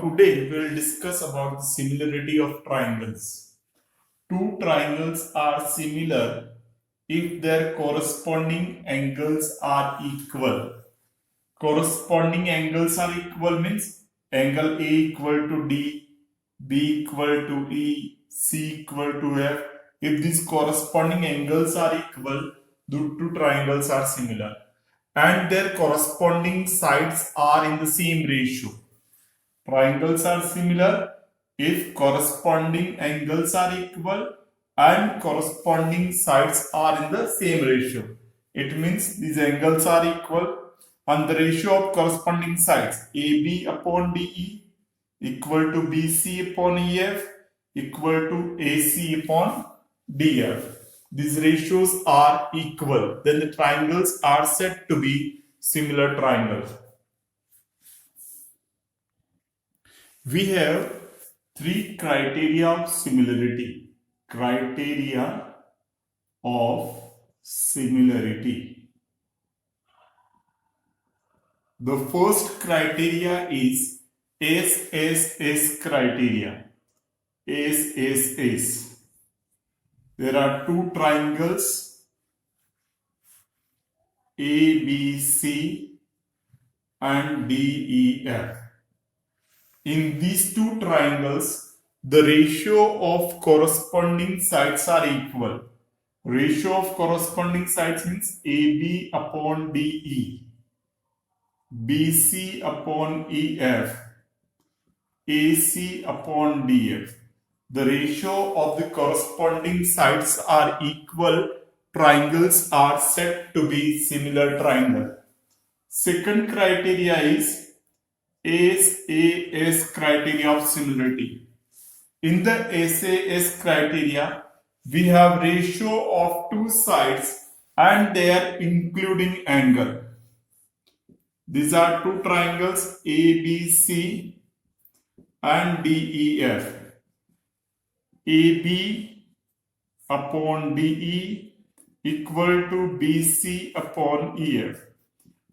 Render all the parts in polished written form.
today we will discuss about the similarity of triangles. Two triangles are similar if their corresponding angles are equal. Corresponding angles are equal means angle A equal to D, B equal to E, C equal to F. If these corresponding angles are equal, the two triangles are similar and their corresponding sides are in the same ratio. Triangles are similar if corresponding angles are equal and corresponding sides are in the same ratio. It means these angles are equal and the ratio of corresponding sides AB upon DE equal to BC upon EF equal to AC upon DF. These ratios are equal. Then the triangles are said to be similar triangles. We have three criteria of similarity. Criteria of similarity. The first criteria is SSS criteria. SSS. There are two triangles ABC and DEF. In these two triangles, the ratio of corresponding sides are equal. Ratio of corresponding sides means AB upon DE, BC upon EF, AC upon DF. The ratio of the corresponding sides are equal. Triangles are said to be similar triangle. Second criteria is SAS criteria of similarity. In the SAS criteria, we have ratio of two sides and their including angle. These are two triangles ABC and DEF. AB upon DE equal to BC upon EF.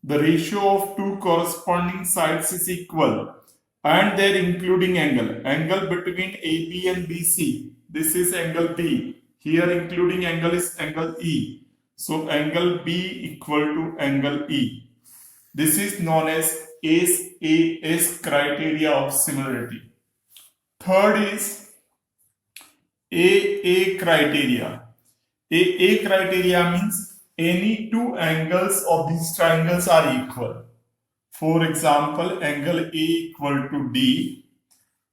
The ratio of two corresponding sides is equal and their including angle. Angle between AB and BC. This is angle B. Here including angle is angle E. So angle B equal to angle E. This is known as SAS criteria of similarity. Third is AA criteria. AA criteria means any two angles of these triangles are equal. For example, angle A equal to D,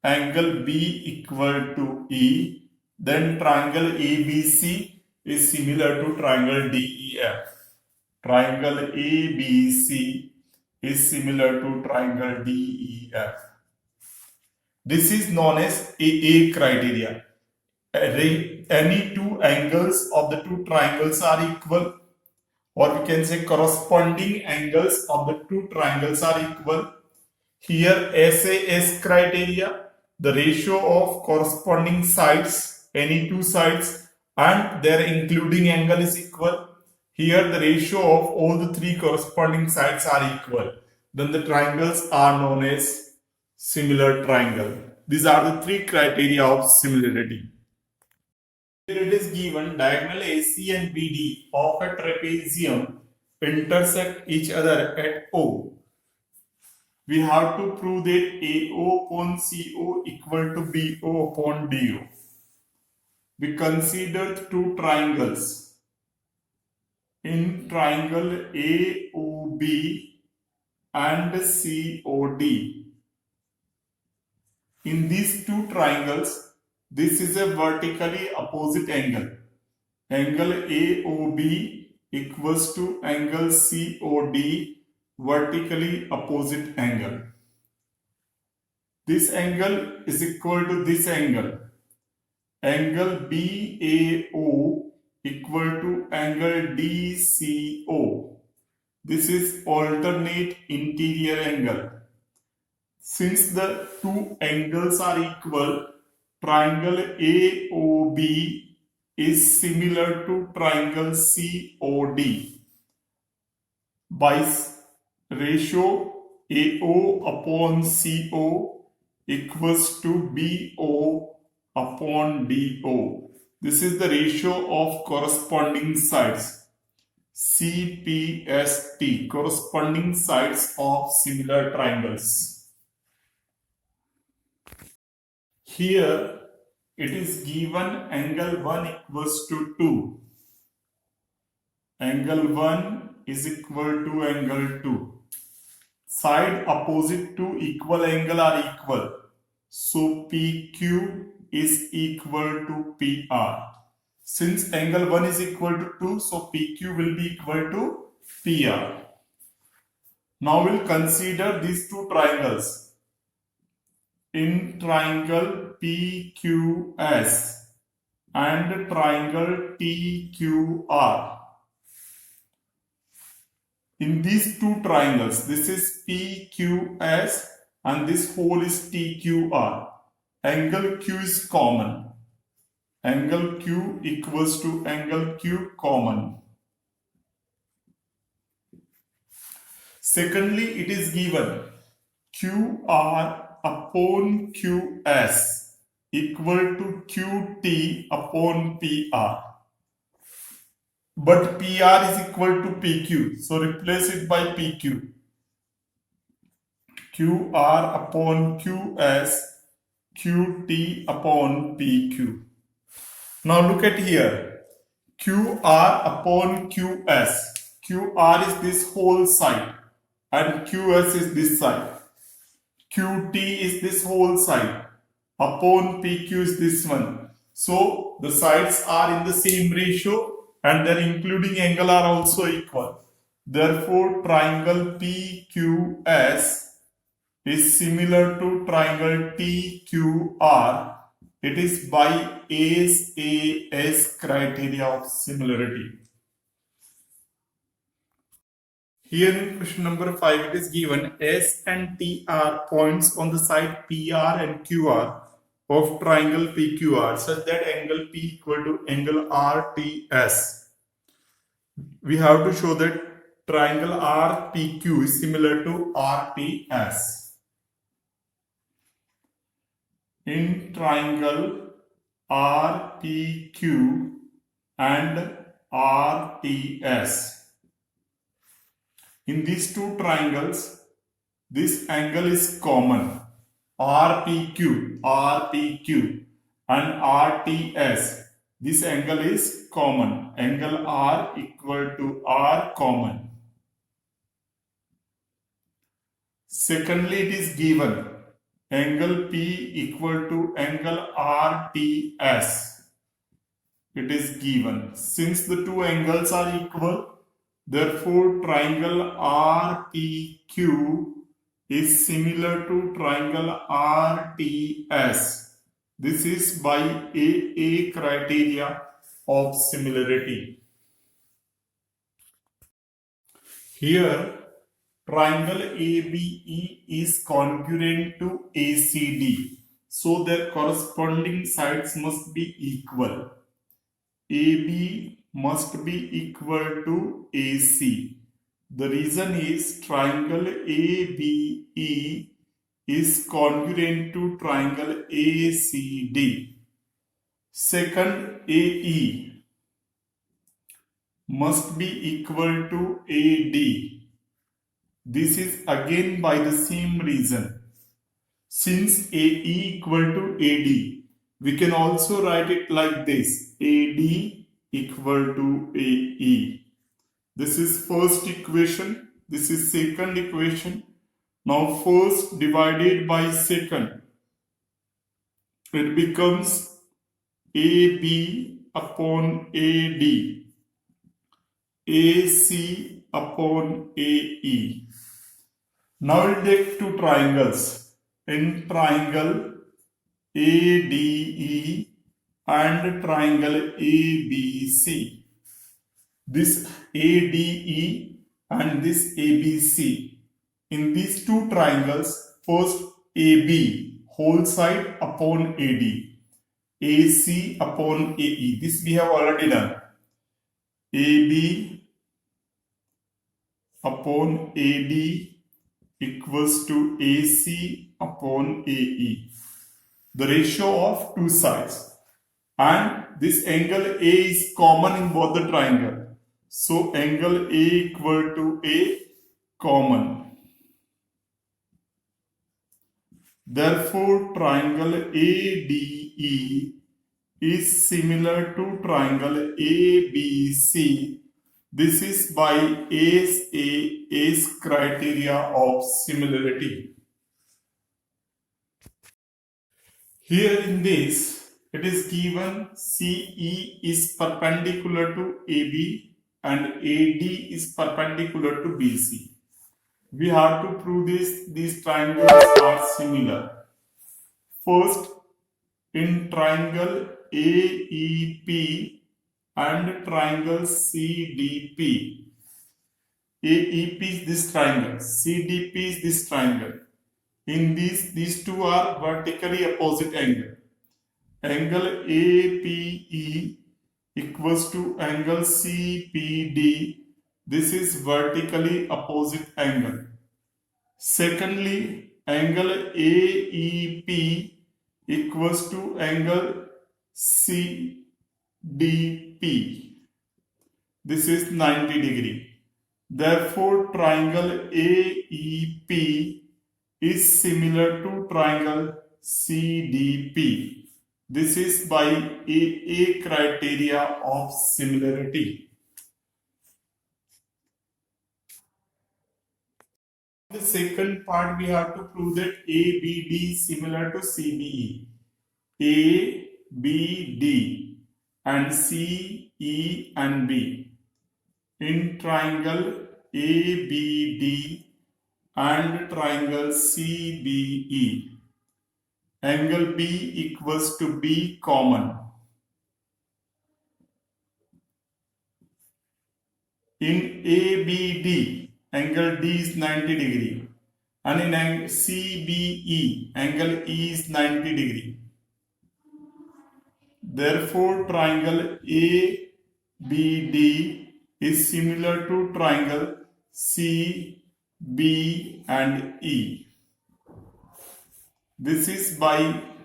angle B equal to E, then triangle ABC is similar to triangle DEF. Triangle ABC is similar to triangle DEF. This is known as AA criteria. Any two angles of the two triangles are equal, or we can say corresponding angles of the two triangles are equal. Here SAS criteria, the ratio of corresponding sides, any two sides and their including angle is equal. Here the ratio of all the three corresponding sides are equal. Then the triangles are known as similar triangle. These are the three criteria of similarity. Here it is given diagonal AC and BD of a trapezium intersect each other at O. We have to prove that AO upon CO equal to BO upon DO. We considered two triangles. In triangle AOB and COD. In these two triangles, this is a vertically opposite angle. Angle AOB equals to angle COD, vertically opposite angle. This angle is equal to this angle. Angle BAO equal to angle DCO. This is alternate interior angle. Since the two angles are equal, triangle AOB is similar to triangle COD by ratio AO upon CO equals to BO upon DO. This is the ratio of corresponding sides. CPST, corresponding sides of similar triangles. Here it is given angle 1 equals to 2. Angle 1 is equal to angle 2. Side opposite to equal angle are equal. So PQ is equal to PR. Since angle 1 is equal to 2, so PQ will be equal to PR. Now we'll consider these two triangles. In triangle PQS and triangle TQR. In these two triangles, this is PQS and this whole is TQR. Angle Q is common. Angle Q equals to angle Q common. Secondly, it is given QR upon QS equal to QT upon PR. But PR is equal to PQ. So replace it by PQ. QR upon QS, QT upon PQ. Now look at here. QR upon QS. QR is this whole side and QS is this side. QT is this whole side. Upon PQ is this one. So the sides are in the same ratio and their including angle are also equal. Therefore, triangle PQS is similar to triangle TQR. It is by SAS criteria of similarity. Here in question number 5, it is given S and T are points on the side PR and QR of triangle PQR such that angle P equal to angle RTS. We have to show that triangle RPQ is similar to RTS. In triangle RPQ and RTS. In these two triangles, this angle is common. RPQ and RTS. This angle is common. Angle R equal to R common. Secondly, it is given angle P equal to angle RTS. It is given. Since the two angles are equal, therefore, triangle RPQ is similar to triangle RTS. This is by AA criteria of similarity. Here, triangle ABE is congruent to ACD. So, their corresponding sides must be equal. AB must be equal to AC. The reason is triangle ABE is congruent to triangle ACD. Second, AE must be equal to AD. This is again by the same reason. Since AE equal to AD, we can also write it like this. AD equal to AE. This is first equation. This is second equation. Now first divided by second. It becomes AB upon AD. AC upon AE. Now we'll take two triangles. In triangle ADE and triangle ABC. This ADE and this ABC. In these two triangles, first AB, whole side upon AD. AC upon AE. This we have already done. AB upon AD equals to AC upon AE, the ratio of two sides. And this angle A is common in both the triangle. So angle A equal to A common. Therefore, triangle ADE is similar to triangle ABC. This is by A's criteria of similarity. Here in this, it is given CE is perpendicular to AB and AD is perpendicular to BC. We have to prove these triangles are similar. First, in triangle AEP and triangle CDP. AEP is this triangle, CDP is this triangle. In these two are vertically opposite angle. Angle APE equals to angle CPD. This is vertically opposite angle. Secondly, angle AEP equals to angle CDP. This is 90 degree. Therefore, triangle AEP is similar to triangle CDP. This is by AA criteria of similarity. The second part, we have to prove that ABD is similar to CBE. ABD and CE and B. In triangle ABD and triangle CBE, angle B equals to B common. In ABD, angle D is 90 degree, and in CBE, angle E is 90 degree. Therefore, triangle ABD is similar to triangle C, B and E. This is by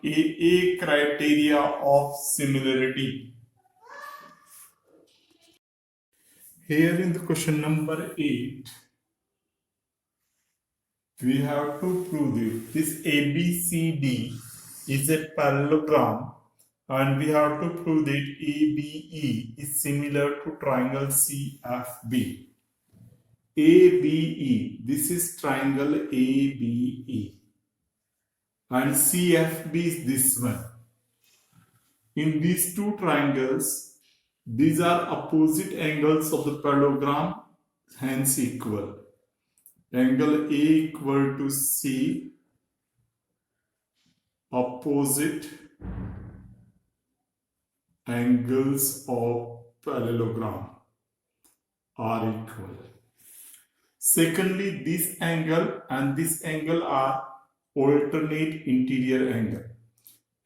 AA criteria of similarity. Here in the question number 8, we have to prove this ABCD is a parallelogram, and we have to prove that ABE is similar to triangle CFB. ABE, this is triangle ABE, and CFB is this one. In these two triangles, these are opposite angles of the parallelogram, hence equal. Angle A equal to C, opposite angles of parallelogram are equal. Secondly, this angle and this angle are alternate interior angle.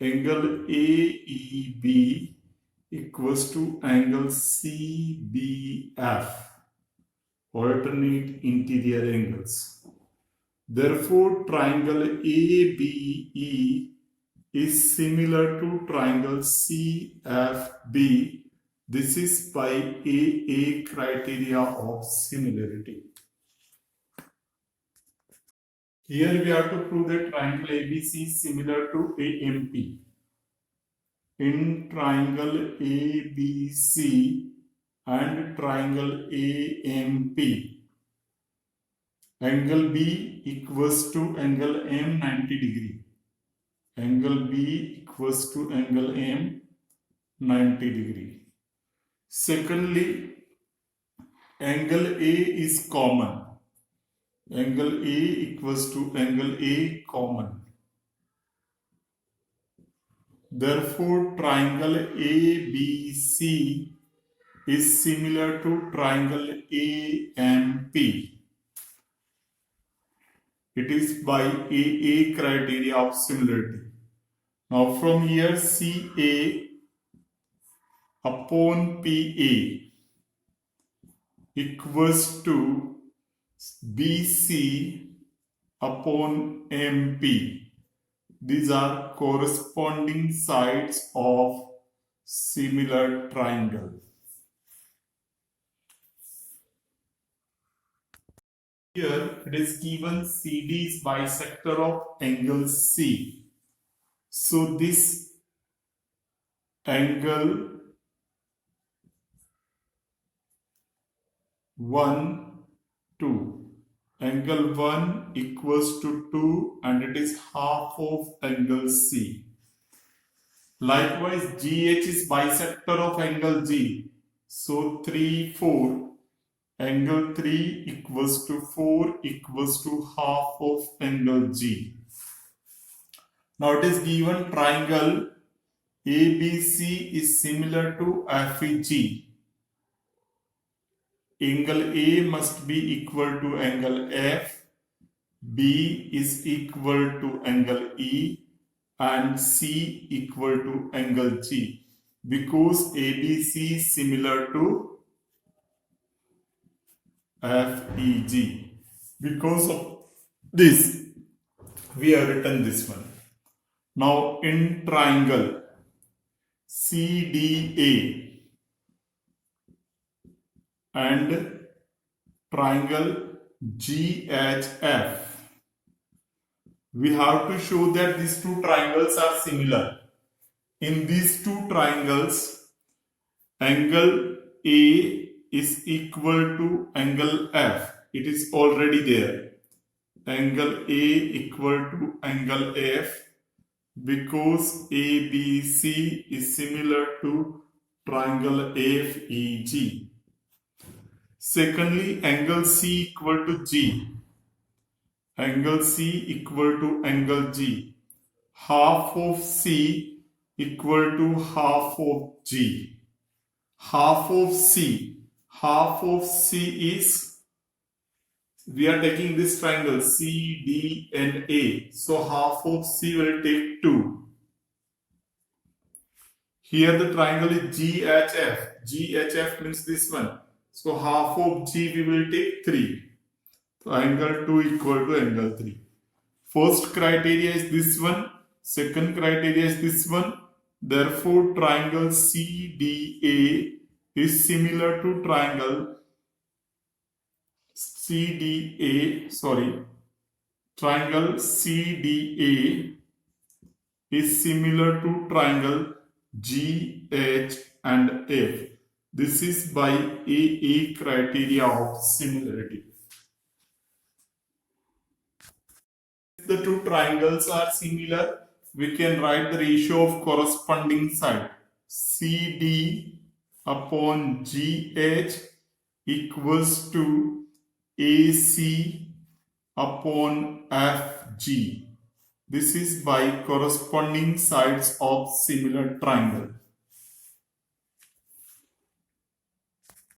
Angle AEB equals to angle CBF, alternate interior angles. Therefore, triangle ABE is similar to triangle CFB. This is by AA criteria of similarity. Here we have to prove that triangle ABC is similar to AMP. In triangle ABC and triangle AMP, angle B equals to angle M 90 degree. Angle B equals to angle M 90 degree. Secondly, angle A is common. Angle A equals to angle A common. Therefore, triangle ABC is similar to triangle AMP. It is by AA criteria of similarity. Now from here, CA upon PA equals to BC upon MP. These are corresponding sides of similar triangle. Here it is given CD is bisector of angle C. So this angle 1, 2. Angle 1 equals to 2 and it is half of angle C. Likewise, GH is bisector of angle G. So 3, 4. Angle 3 equals to 4 equals to half of angle G. Now it is given triangle ABC is similar to FEG. Angle A must be equal to angle F, B is equal to angle E, and C equal to angle G, because ABC is similar to FEG. Because of this, we have written this one. Now in triangle CDA and triangle GHF, we have to show that these two triangles are similar. In these two triangles, angle A is equal to angle F. It is already there. Angle A equal to angle F, because ABC is similar to triangle FEG. Secondly, angle C equal to G. Angle C equal to angle G. Half of C equal to half of G. Half of C. Half of C is, we are taking this triangle C, D and A. So half of C will take 2. Here the triangle is GHF. GHF means this one. So half of G we will take 3. So angle 2 equal to angle 3. First criteria is this one. Second criteria is this one. Therefore, triangle CDA is similar to triangle triangle CDA is similar to triangle GH and F. This is by AA criteria of similarity. If the two triangles are similar, we can write the ratio of corresponding side. CD upon GH equals to AC upon FG. This is by corresponding sides of similar triangle.